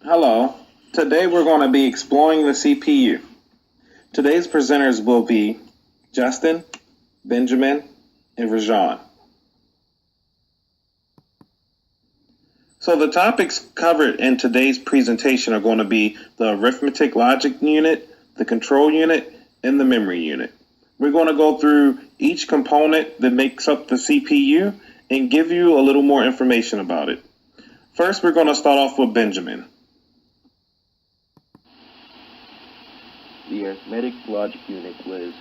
Hello. Today we're going to be exploring the CPU. Today's presenters will be Justin, Benjamin, and Rajan. So the topics covered in today's presentation are going to be the arithmetic logic unit, the control unit, and the memory unit. We're going to go through each component that makes up the CPU and give you a little more information about it. First, we're going to start off with Benjamin. The arithmetic logic unit was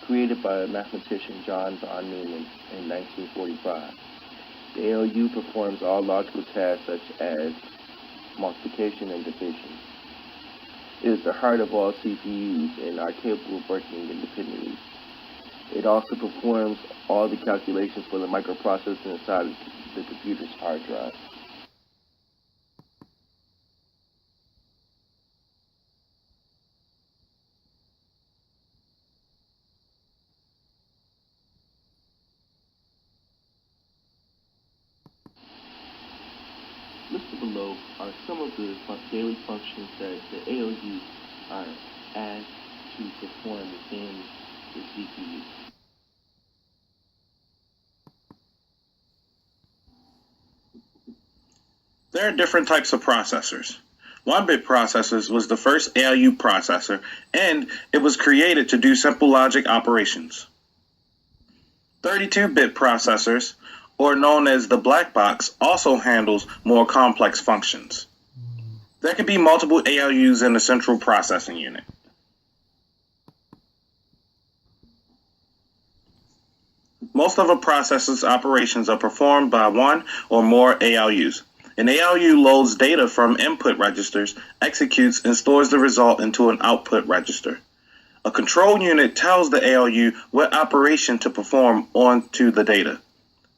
created by mathematician John von Neumann in 1945. The ALU performs all logical tasks such as multiplication and division. It is the heart of all CPUs and are capable of working independently. It also performs all the calculations for the microprocessor inside of the computer's hard drive. Listed below are some of the daily functions that the ALU are asked to perform within the CPU. There are different types of processors. 1-bit processors was the first ALU processor, and it was created to do simple logic operations. 32-bit processors, or known as the black box, also handles more complex functions. There could be multiple ALUs in the central processing unit. Most of a processor's operations are performed by one or more ALUs. An ALU loads data from input registers, executes, and stores the result into an output register. A control unit tells the ALU what operation to perform onto the data.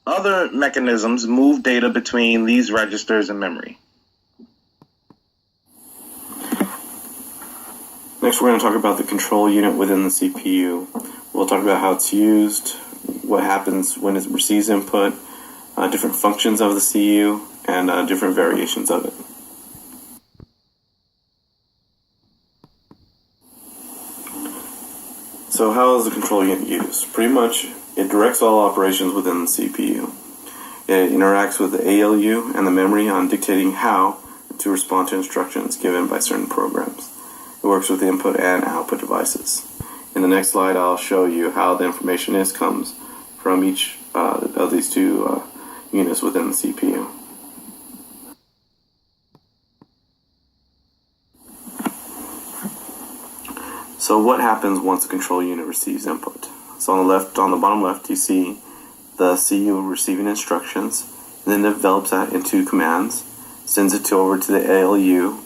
Other mechanisms move data between these registers and memory. Next, we're going to talk about the control unit within the CPU. We'll talk about how it's used, what happens when it receives input, different functions of the CPU, and different variations of it. So how is the control unit used? Pretty much, it directs all operations within the CPU. It interacts with the ALU and the memory on dictating how to respond to instructions given by certain programs. It works with input and output devices. In the next slide, I'll show you how the information comes from each of these two units within the CPU. So what happens once a control unit receives input? So on the bottom left, you see the CPU receiving instructions, and then develops that into commands, sends it over to the ALU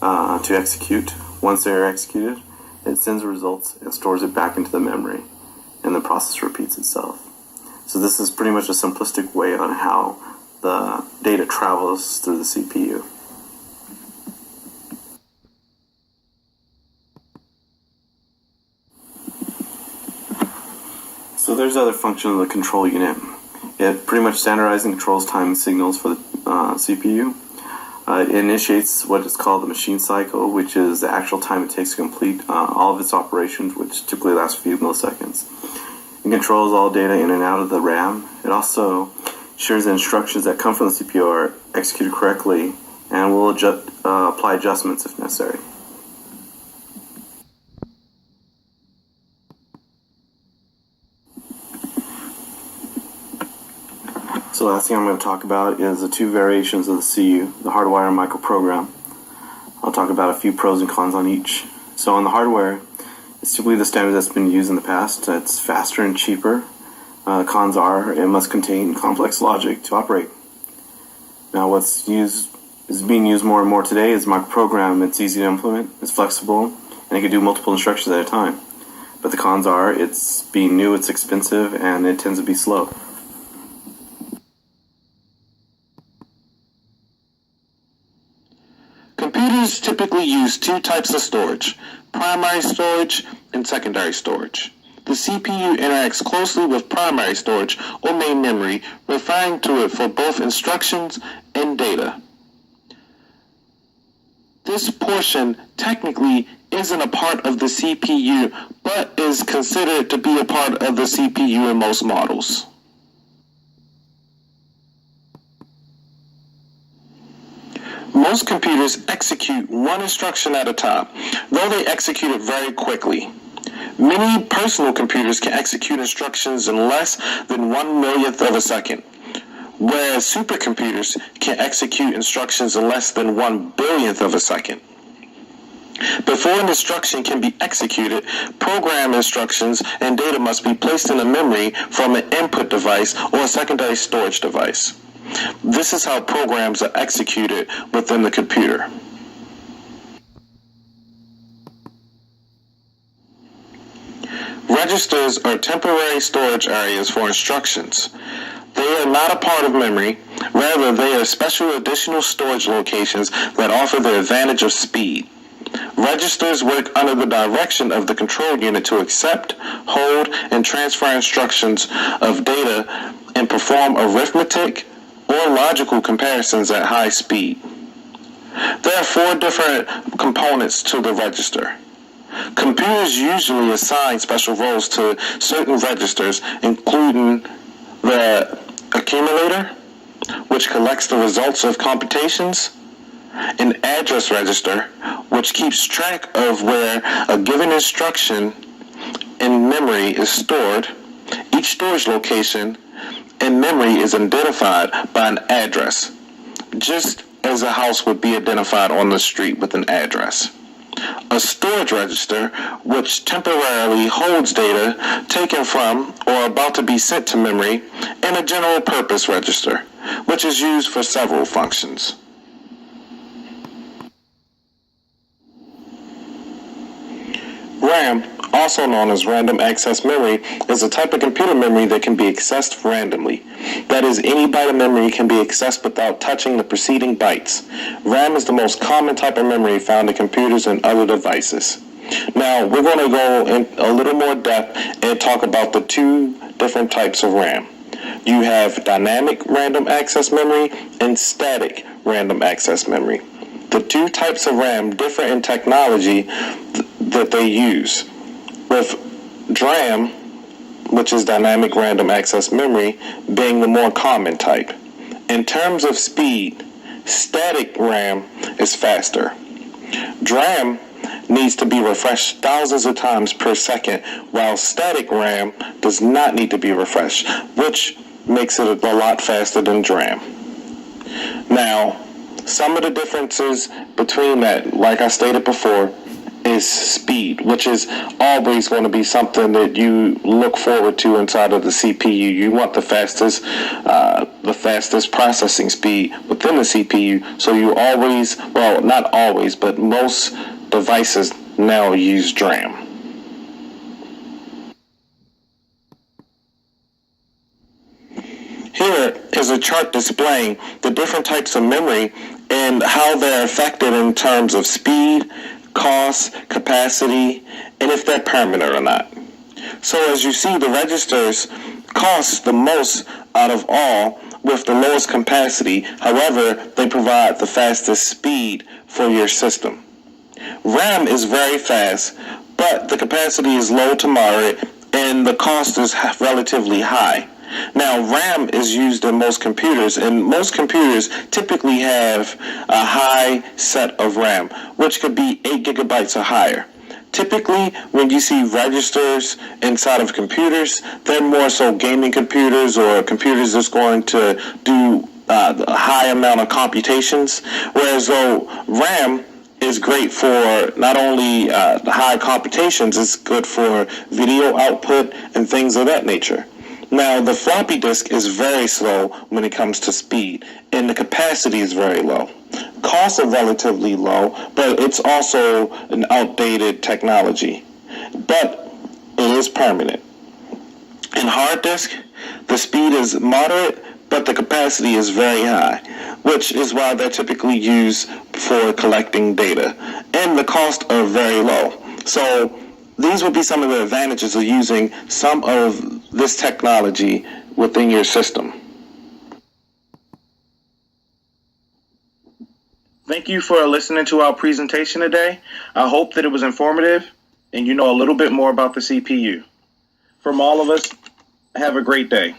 to execute. Once they are executed, it sends the results and stores it back into the memory, and the process repeats itself. So this is pretty much a simplistic way on how the data travels through the CPU. So there's other function of the control unit. It pretty much standardizes and controls timing signals for the CPU. It initiates what is called the machine cycle, which is the actual time it takes to complete all of its operations, which typically lasts a few milliseconds. It controls all data in and out of the RAM. It also ensures the instructions that come from the CPU are executed correctly and will apply adjustments if necessary. So the last thing I'm going to talk about is the two variations of the CU, the hardware and microprogram. I'll talk about a few pros and cons on each. So on the hardware, it's typically the standard that's been used in the past. It's faster and cheaper. Cons are it must contain complex logic to operate. Now is being used more and more today is microprogram. It's easy to implement, it's flexible, and it can do multiple instructions at a time. But the cons are it's being new, it's expensive, and it tends to be slow. Computers typically use two types of storage, primary storage and secondary storage. The CPU interacts closely with primary storage or main memory, referring to it for both instructions and data. This portion technically isn't a part of the CPU, but is considered to be a part of the CPU in most models. Most computers execute one instruction at a time, though they execute it very quickly. Many personal computers can execute instructions in less than 1/1,000,000th of a second, whereas supercomputers can execute instructions in less than 1/1,000,000th of a second. Before an instruction can be executed, program instructions and data must be placed in a memory from an input device or a secondary storage device. This is how programs are executed within the computer. Registers are temporary storage areas for instructions. They are not a part of memory, rather they are special additional storage locations that offer the advantage of speed. Registers work under the direction of the control unit to accept, hold, and transfer instructions of data and perform arithmetic or logical comparisons at high speed. There are 4 different components to the register. Computers usually assign special roles to certain registers, including the accumulator, which collects the results of computations, an address register, which keeps track of where a given instruction in memory is stored. Each storage location in memory is identified by an address, just as a house would be identified on the street with an address. A storage register, which temporarily holds data taken from or about to be sent to memory, and a general purpose register, which is used for several functions. RAM, also known as random access memory, is a type of computer memory that can be accessed randomly. That is, any byte of memory can be accessed without touching the preceding bytes. RAM is the most common type of memory found in computers and other devices. Now, we're going to go in a little more depth and talk about the 2 different types of RAM. You have dynamic random access memory and static random access memory. The 2 types of RAM differ in technology that they use, with DRAM, which is dynamic random access memory, being the more common type. In terms of speed, static RAM is faster. DRAM needs to be refreshed thousands of times per second, while static RAM does not need to be refreshed, which makes it a lot faster than DRAM. Now, some of the differences between that, like I stated before, is speed, which is always going to be something that you look forward to inside of the CPU. You want the fastest processing speed within the CPU. So you always, well, not always, but most devices now use DRAM. Here is a chart displaying the different types of memory and how they're affected in terms of speed, cost, capacity, and if they're permanent or not. So as you see, the registers cost the most out of all with the lowest capacity. However, they provide the fastest speed for your system. RAM is very fast, but the capacity is low to moderate and the cost is relatively high. Now, RAM is used in most computers, and most computers typically have a high set of RAM, which could be 8 gigabytes or higher. Typically, when you see registers inside of computers, they're more so gaming computers or computers that's going to do a high amount of computations, whereas though RAM is great for not only the high computations, it's good for video output and things of that nature. Now, the floppy disk is very slow when it comes to speed, and the capacity is very low. Costs are relatively low, but it's also an outdated technology. But it is permanent. In hard disk, the speed is moderate, but the capacity is very high, which is why they're typically used for collecting data, and the costs are very low. So these would be some of the advantages of using some of this technology within your system. Thank you for listening to our presentation today. I hope that it was informative and you know a little bit more about the CPU. From all of us, have a great day.